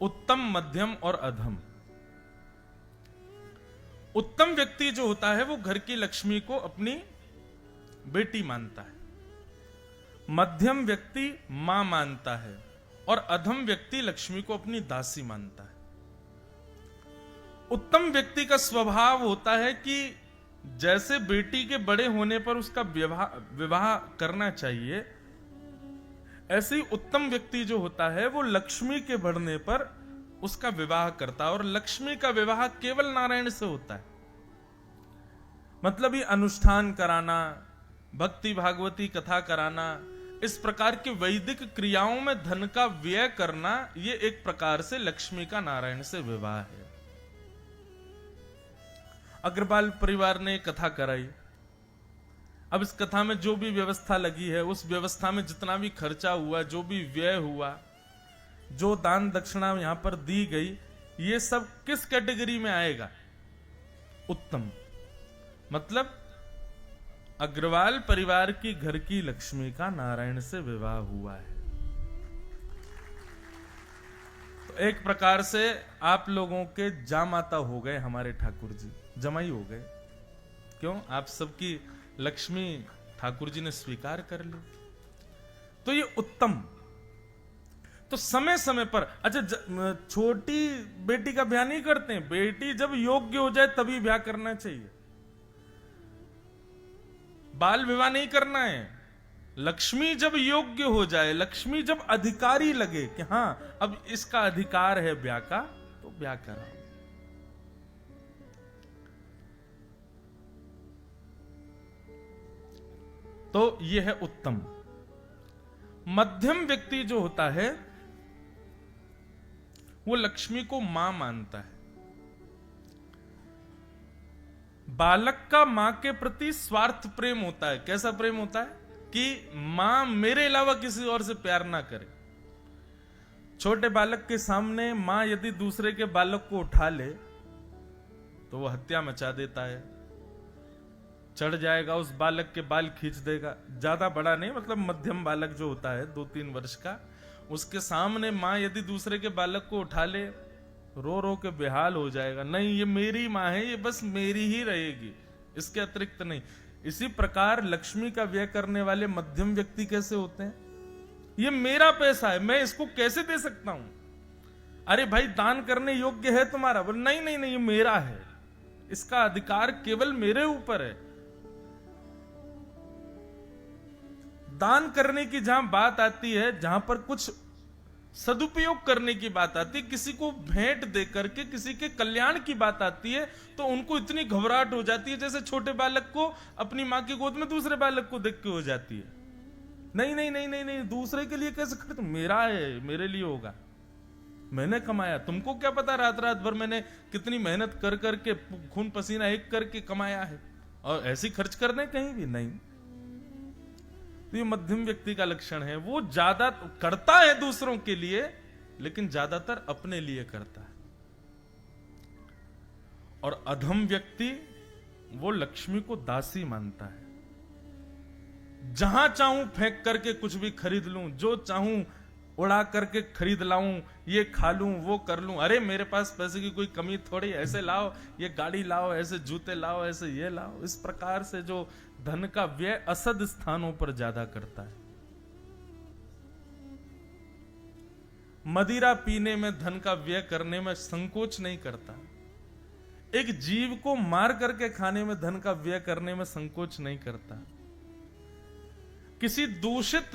उत्तम, मध्यम और अधम। उत्तम व्यक्ति जो होता है वो घर की लक्ष्मी को अपनी बेटी मानता है, मध्यम व्यक्ति मां मानता है और अधम व्यक्ति लक्ष्मी को अपनी दासी मानता है। उत्तम व्यक्ति का स्वभाव होता है कि जैसे बेटी के बड़े होने पर उसका विवाह करना चाहिए, ऐसे ही उत्तम व्यक्ति जो होता है वो लक्ष्मी के बढ़ने पर उसका विवाह करता है। और लक्ष्मी का विवाह केवल नारायण से होता है। मतलब ये अनुष्ठान कराना, भक्ति भागवती कथा कराना, इस प्रकार की वैदिक क्रियाओं में धन का व्यय करना, ये एक प्रकार से लक्ष्मी का नारायण से विवाह है। अग्रवाल परिवार ने कथा कराई। अब इस कथा में जो भी व्यवस्था लगी है, उस व्यवस्था में जितना भी खर्चा हुआ, जो भी व्यय हुआ, जो दान दक्षिणा यहां पर दी गई, ये सब किस कैटेगरी में आएगा? उत्तम। मतलब अग्रवाल परिवार की घर की लक्ष्मी का नारायण से विवाह हुआ है। तो एक प्रकार से आप लोगों के जामाता हो गए हमारे ठाकुर जी, जमाई हो गए। क्यों? आप सबकी लक्ष्मी ठाकुर जी ने स्वीकार कर ली। तो ये उत्तम। तो समय समय पर, अच्छा, छोटी बेटी का ब्याह नहीं करते हैं। बेटी जब योग्य हो जाए तभी ब्याह करना चाहिए। बाल विवाह नहीं करना है। लक्ष्मी जब योग्य हो जाए, लक्ष्मी जब अधिकारी लगे कि हां अब इसका अधिकार है ब्याह का, तो ब्याह कराओ। तो यह है उत्तम। मध्यम व्यक्ति जो होता है वो लक्ष्मी को मां मानता है। बालक का मां के प्रति स्वार्थ प्रेम होता है। कैसा प्रेम होता है? कि मां मेरे अलावा किसी और से प्यार ना करे। छोटे बालक के सामने मां यदि दूसरे के बालक को उठा ले तो वह हत्या मचा देता है, चढ़ जाएगा, उस बालक के बाल खींच देगा। ज्यादा बड़ा नहीं, मतलब मध्यम बालक जो होता है 2-3 वर्ष का, उसके सामने मां यदि दूसरे के बालक को उठा ले, रो रो के बेहाल हो जाएगा। नहीं, ये मेरी मां है, ये बस मेरी ही रहेगी, इसके अतिरिक्त नहीं। इसी प्रकार लक्ष्मी का व्यय करने वाले मध्यम व्यक्ति कैसे होते हैं? ये मेरा पैसा है, मैं इसको कैसे दे सकता हूं? अरे भाई, दान करने योग्य है तुम्हारा? बोले नहीं नहीं नहीं, ये मेरा है, इसका अधिकार केवल मेरे ऊपर है। दान करने की जहां बात आती है, जहां पर कुछ सदुपयोग करने की बात आती है, किसी को भेंट दे करके किसी के कल्याण की बात आती है, तो उनको इतनी घबराहट हो जाती है जैसे छोटे बालक को अपनी मां की गोद में दूसरे बालक को देख के हो जाती है। नहीं नहीं नहीं नहीं नहीं, दूसरे के लिए कैसे खर्च? मेरा है, मेरे लिए होगा, मैंने कमाया। तुमको क्या पता रात रात भर मैंने कितनी मेहनत कर करके, खून पसीना एक करके कमाया है, और ऐसी खर्च करने कहीं भी नहीं। तो ये मध्यम व्यक्ति का लक्षण है। वो ज्यादा करता है दूसरों के लिए, लेकिन ज्यादातर अपने लिए करता है। और अधम व्यक्ति वो लक्ष्मी को दासी मानता है। जहां चाहूं फेंक करके कुछ भी खरीद लूं, जो चाहूं उड़ा करके खरीद लाऊं, ये खा लूं, वो कर लूं। अरे मेरे पास पैसे की कोई कमी थोड़ी, ऐसे लाओ, ये गाड़ी लाओ, ऐसे जूते लाओ, ऐसे ये लाओ। इस प्रकार से जो धन का व्यय असद स्थानों पर ज्यादा करता है। मदिरा पीने में धन का व्यय करने में संकोच नहीं करता। एक जीव को मार करके खाने में धन का व्यय करने में संकोच नहीं करता। किसी दूषित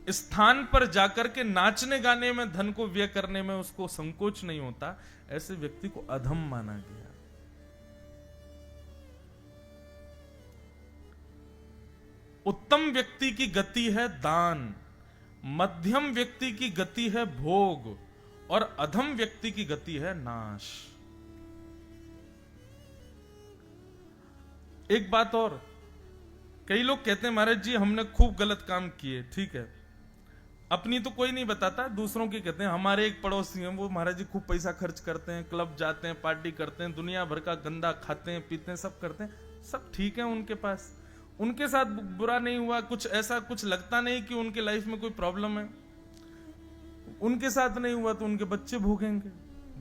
स्थान पर जाकर के नाचने गाने में धन को व्यय करने में उसको संकोच नहीं होता। ऐसे व्यक्ति को अधम माना गया। उत्तम व्यक्ति की गति है दान, मध्यम व्यक्ति की गति है भोग, और अधम व्यक्ति की गति है नाश। एक बात और, कई लोग कहते हैं महाराज जी हमने खूब गलत काम किए। ठीक है, अपनी तो कोई नहीं बताता, दूसरों की कहते हैं। हमारे एक पड़ोसी हैं, वो महाराज जी खूब पैसा खर्च करते हैं, क्लब जाते हैं, पार्टी करते हैं, दुनिया भर का गंदा खाते हैं, पीते हैं, सब करते हैं, सब ठीक है उनके पास, उनके साथ बुरा नहीं हुआ, कुछ ऐसा कुछ लगता नहीं कि उनके लाइफ में कोई प्रॉब्लम है। उनके साथ नहीं हुआ तो उनके बच्चे भोगेंगे,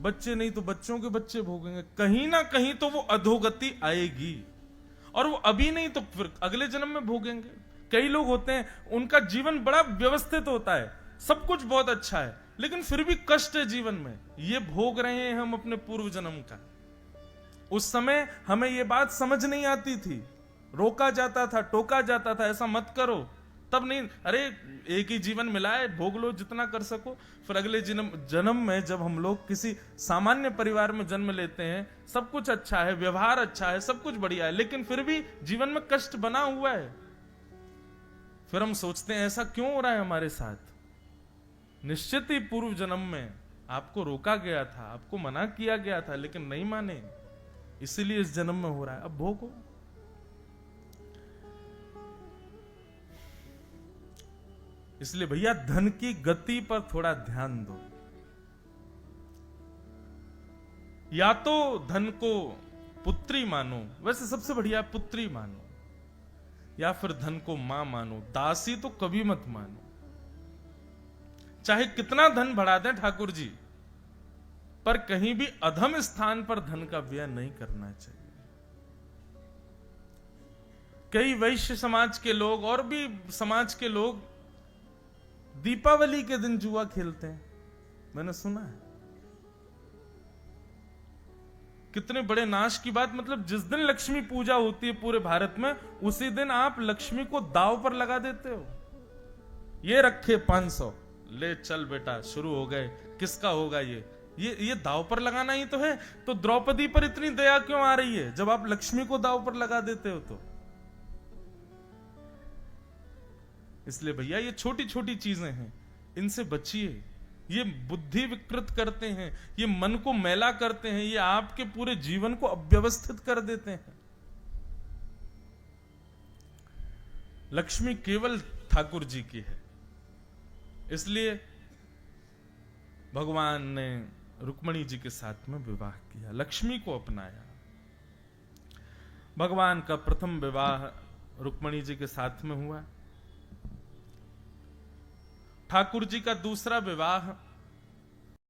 बच्चे नहीं तो बच्चों के बच्चे भोगेंगे। कहीं ना कहीं तो वो अधोगति आएगी, और वो अभी नहीं तो फिर अगले जन्म में भोगेंगे। कई लोग होते हैं, उनका जीवन बड़ा व्यवस्थित होता है, सब कुछ बहुत अच्छा है, लेकिन फिर भी कष्ट है जीवन में। ये भोग रहे हैं हम अपने पूर्व जन्म का। उस समय हमें ये बात समझ नहीं आती थी, रोका जाता था, टोका जाता था, ऐसा मत करो, तब नहीं, अरे एक ही जीवन मिला है, भोग लो जितना कर सको। फिर अगले जन्म में जब हम लोग किसी सामान्य परिवार में जन्म लेते हैं, सब कुछ अच्छा है, व्यवहार अच्छा है, सब कुछ बढ़िया है, लेकिन फिर भी जीवन में कष्ट बना हुआ है। फिर हम सोचते हैं ऐसा क्यों हो रहा है हमारे साथ। निश्चित ही पूर्व जन्म में आपको रोका गया था, आपको मना किया गया था, लेकिन नहीं माने, इसीलिए इस जन्म में हो रहा है। अब भोगो। इसलिए भैया धन की गति पर थोड़ा ध्यान दो। या तो धन को पुत्री मानो, वैसे सबसे बढ़िया पुत्री मानो, या फिर धन को मां मानो, दासी तो कभी मत मानो। चाहे कितना धन बढ़ा दें ठाकुर जी, पर कहीं भी अधम स्थान पर धन का व्यय नहीं करना चाहिए। कई वैश्य समाज के लोग और भी समाज के लोग दीपावली के दिन जुआ खेलते हैं, मैंने सुना है। कितने बड़े नाश की बात। मतलब जिस दिन लक्ष्मी पूजा होती है पूरे भारत में, उसी दिन आप लक्ष्मी को दांव पर लगा देते हो। ये रखे 500, ले चल बेटा, शुरू हो गए, किसका होगा ये दांव पर लगाना ही तो है। तो द्रौपदी पर इतनी दया क्यों आ रही है जब आप लक्ष्मी को दांव पर लगा देते हो? तो इसलिए भैया ये छोटी छोटी चीजें हैं, इनसे बचिए। ये बुद्धि विकृत करते हैं, ये मन को मैला करते हैं, ये आपके पूरे जीवन को अव्यवस्थित कर देते हैं। लक्ष्मी केवल ठाकुर जी की है, इसलिए भगवान ने रुक्मणी जी के साथ में विवाह किया, लक्ष्मी को अपनाया। भगवान का प्रथम विवाह रुक्मणी जी के साथ में हुआ। ठाकुर जी का दूसरा विवाह